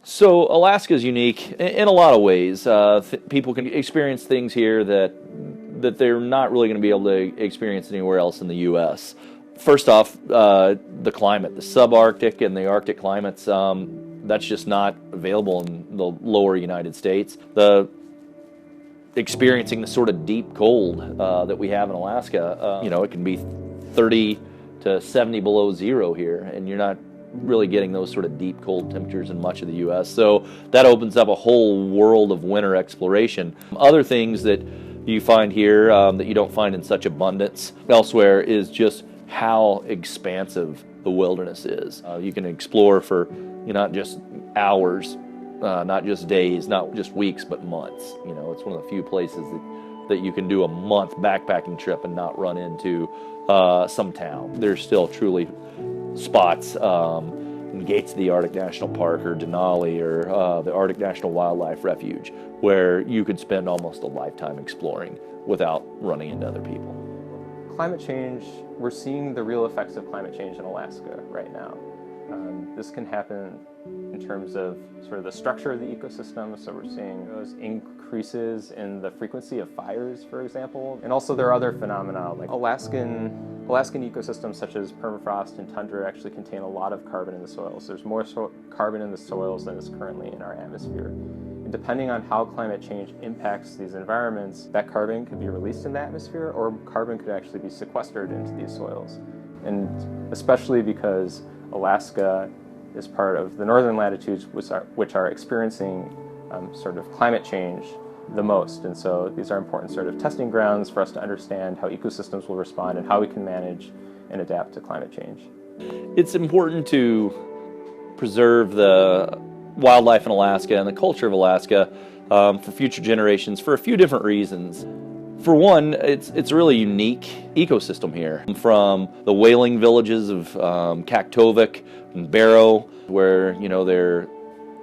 So Alaska is unique in a lot of ways. People can experience things here that they're not really going to be able to experience anywhere else in the U.S. First off, the climate, the subarctic and the Arctic climates, that's just not available in the lower United States. Experiencing the sort of deep cold that we have in Alaska, it can be 30 to 70 below zero here, and you're not really getting those sort of deep cold temperatures in much of the U.S. So that opens up a whole world of winter exploration. Other things that you find here that you don't find in such abundance elsewhere is just how expansive the wilderness is. You can explore for not just hours, not just days, not just weeks, but months. It's one of the few places that you can do a month backpacking trip and not run into some town. There's still truly spots in Gates of the Arctic National Park or Denali or the Arctic National Wildlife Refuge where you could spend almost a lifetime exploring without running into other people. Climate change, we're seeing the real effects of climate change in Alaska right now. This can happen in terms of sort of the structure of the ecosystem, so we're seeing those increases in the frequency of fires, for example. And also there are other phenomena like Alaskan ecosystems such as permafrost and tundra actually contain a lot of carbon in the soils. There's more carbon in the soils than is currently in our atmosphere. And depending on how climate change impacts these environments, that carbon could be released in the atmosphere or carbon could actually be sequestered into these soils. And especially because Alaska is part of the northern latitudes which are experiencing sort of climate change the most. And so these are important sort of testing grounds for us to understand how ecosystems will respond and how we can manage and adapt to climate change. It's important to preserve the wildlife in Alaska and the culture of Alaska for future generations for a few different reasons. For one, it's a really unique ecosystem here. From the whaling villages of Kaktovik and Barrow, where they're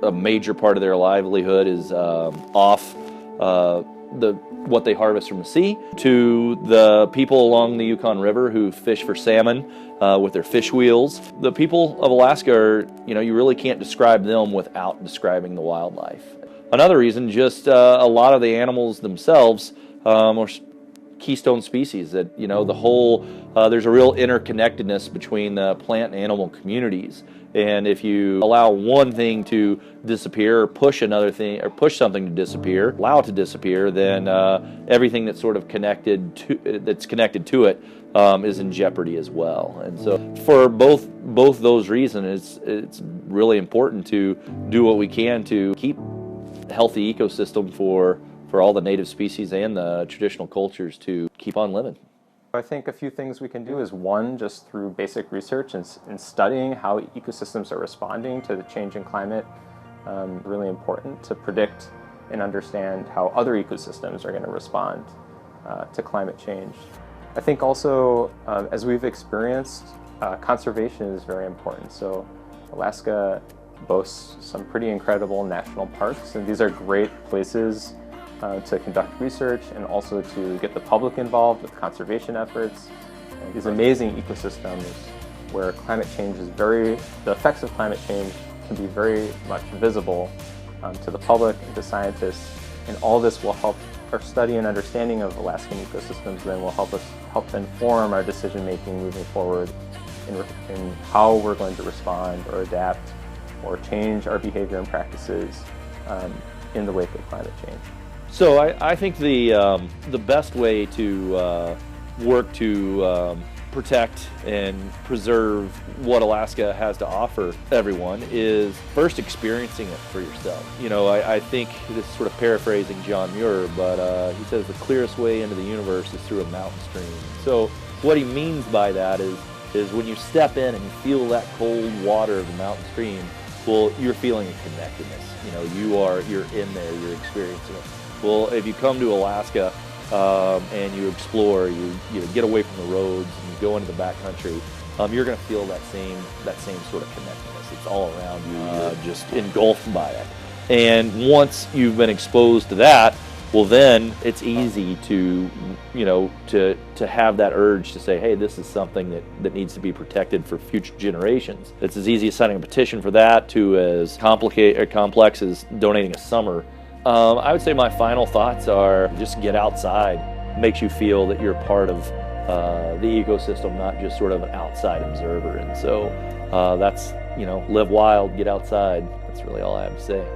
a major part of their livelihood is off what they harvest from the sea, to the people along the Yukon River who fish for salmon with their fish wheels. The people of Alaska are, you really can't describe them without describing the wildlife. Another reason, just a lot of the animals themselves are keystone species that, there's a real interconnectedness between the plant and animal communities. And if you allow one thing to disappear or push another thing or push something to disappear, allow it to disappear, then everything that's sort of connected to it is in jeopardy as well. And so for both those reasons, it's really important to do what we can to keep a healthy ecosystem for all the native species and the traditional cultures to keep on living. I think a few things we can do is one, just through basic research and studying how ecosystems are responding to the change in climate, really important to predict and understand how other ecosystems are going to respond to climate change. I think also, as we've experienced, conservation is very important. So Alaska boasts some pretty incredible national parks, and these are great places to conduct research and also to get the public involved with conservation efforts. And these amazing ecosystems where climate change is the effects of climate change can be very much visible to the public and to scientists. And all this will help our study and understanding of Alaskan ecosystems, then will help inform our decision making moving forward in how we're going to respond or adapt or change our behavior and practices in the wake of climate change. So I think the best way to work to protect and preserve what Alaska has to offer everyone is first experiencing it for yourself. I think this is sort of paraphrasing John Muir, but he says the clearest way into the universe is through a mountain stream. So what he means by that is when you step in and you feel that cold water of the mountain stream, well, you're feeling a connectedness. You're in there, you're experiencing it. Well, if you come to Alaska and you explore, you get away from the roads and you go into the backcountry, you're going to feel that same sort of connectedness. It's all around you. You're just engulfed by it. And once you've been exposed to that, well, then it's easy to, to have that urge to say, hey, this is something that needs to be protected for future generations. It's as easy as signing a petition for that to as complex as donating a summer. I would say my final thoughts are just get outside. Makes you feel that you're part of the ecosystem, not just sort of an outside observer. And so that's, live wild, get outside. That's really all I have to say.